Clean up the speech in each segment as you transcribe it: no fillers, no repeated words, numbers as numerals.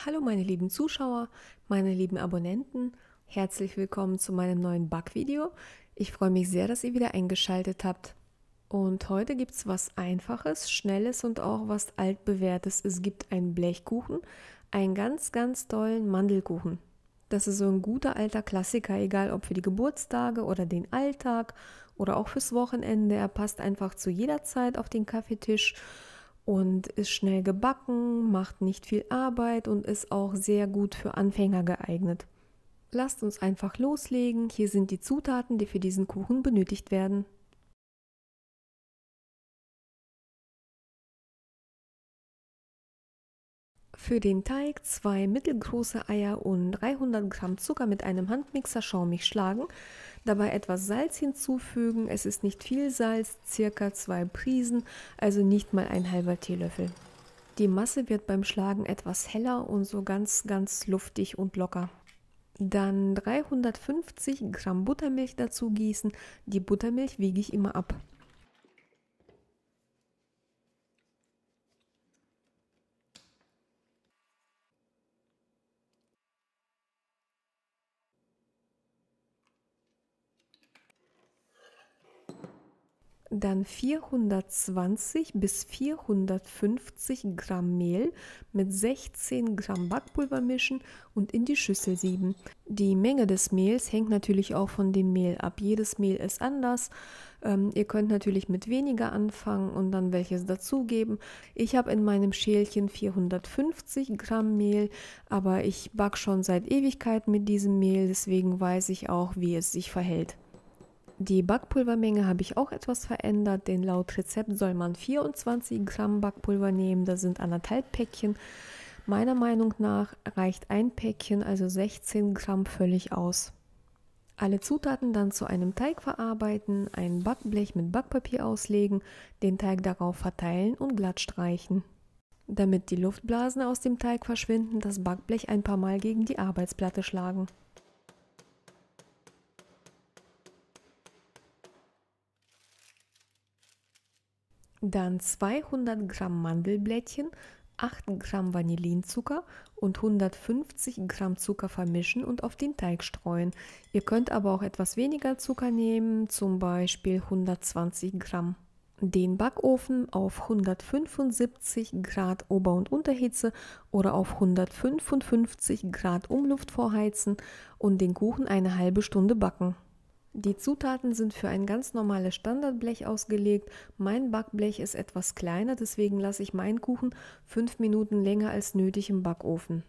Hallo meine lieben Zuschauer, meine lieben Abonnenten, herzlich willkommen zu meinem neuen Backvideo. Ich freue mich sehr, dass ihr wieder eingeschaltet habt. Und heute gibt es was Einfaches, Schnelles und auch was Altbewährtes. Es gibt einen Blechkuchen, einen ganz, ganz tollen Mandelkuchen. Das ist so ein guter alter Klassiker, egal ob für die Geburtstage oder den Alltag oder auch fürs Wochenende. Er passt einfach zu jeder Zeit auf den Kaffeetisch und ist schnell gebacken, macht nicht viel Arbeit und ist auch sehr gut für Anfänger geeignet. Lasst uns einfach loslegen. Hier sind die Zutaten, die für diesen Kuchen benötigt werden. Für den Teig 2 mittelgroße Eier und 300 Gramm Zucker mit einem Handmixer schaumig schlagen. Dabei etwas Salz hinzufügen. Es ist nicht viel Salz, circa 2 Prisen, also nicht mal ein halber Teelöffel. Die Masse wird beim Schlagen etwas heller und so ganz, ganz luftig und locker. Dann 350 Gramm Buttermilch dazu gießen. Die Buttermilch wiege ich immer ab. Dann 420 bis 450 Gramm Mehl mit 16 Gramm Backpulver mischen und in die Schüssel sieben. Die Menge des Mehls hängt natürlich auch von dem Mehl ab. Jedes Mehl ist anders. Ihr könnt natürlich mit weniger anfangen und dann welches dazugeben. Ich habe in meinem Schälchen 450 Gramm Mehl, aber ich backe schon seit Ewigkeit mit diesem Mehl, deswegen weiß ich auch, wie es sich verhält. Die Backpulvermenge habe ich auch etwas verändert, denn laut Rezept soll man 24 Gramm Backpulver nehmen, das sind 1,5 Päckchen. Meiner Meinung nach reicht ein Päckchen, also 16 Gramm, völlig aus. Alle Zutaten dann zu einem Teig verarbeiten, ein Backblech mit Backpapier auslegen, den Teig darauf verteilen und glatt streichen. Damit die Luftblasen aus dem Teig verschwinden, das Backblech ein paar Mal gegen die Arbeitsplatte schlagen. Dann 200 Gramm Mandelblättchen, 8 Gramm Vanillinzucker und 150 Gramm Zucker vermischen und auf den Teig streuen. Ihr könnt aber auch etwas weniger Zucker nehmen, zum Beispiel 120 Gramm. Den Backofen auf 175 Grad Ober- und Unterhitze oder auf 155 Grad Umluft vorheizen und den Kuchen eine halbe Stunde backen. Die Zutaten sind für ein ganz normales Standardblech ausgelegt. Mein Backblech ist etwas kleiner, deswegen lasse ich meinen Kuchen 5 Minuten länger als nötig im Backofen.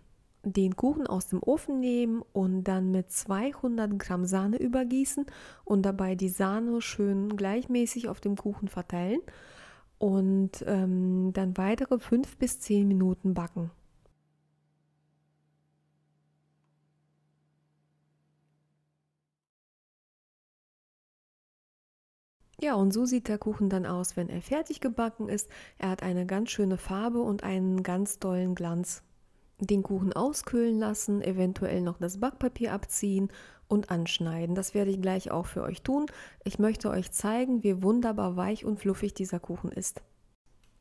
Den Kuchen aus dem Ofen nehmen und dann mit 200 Gramm Sahne übergießen und dabei die Sahne schön gleichmäßig auf dem Kuchen verteilen und dann weitere 5 bis 10 Minuten backen. Ja, und so sieht der Kuchen dann aus, wenn er fertig gebacken ist. Er hat eine ganz schöne Farbe und einen ganz tollen Glanz. Den Kuchen auskühlen lassen, eventuell noch das Backpapier abziehen und anschneiden. Das werde ich gleich auch für euch tun. Ich möchte euch zeigen, wie wunderbar weich und fluffig dieser Kuchen ist.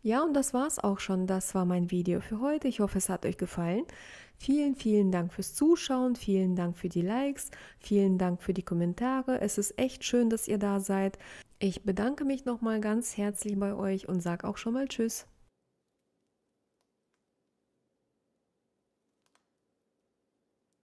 Ja, und das war's auch schon. Das war mein Video für heute. Ich hoffe, es hat euch gefallen. Vielen, vielen Dank fürs Zuschauen. Vielen Dank für die Likes. Vielen Dank für die Kommentare. Es ist echt schön, dass ihr da seid. Ich bedanke mich nochmal ganz herzlich bei euch und sage auch schon mal Tschüss.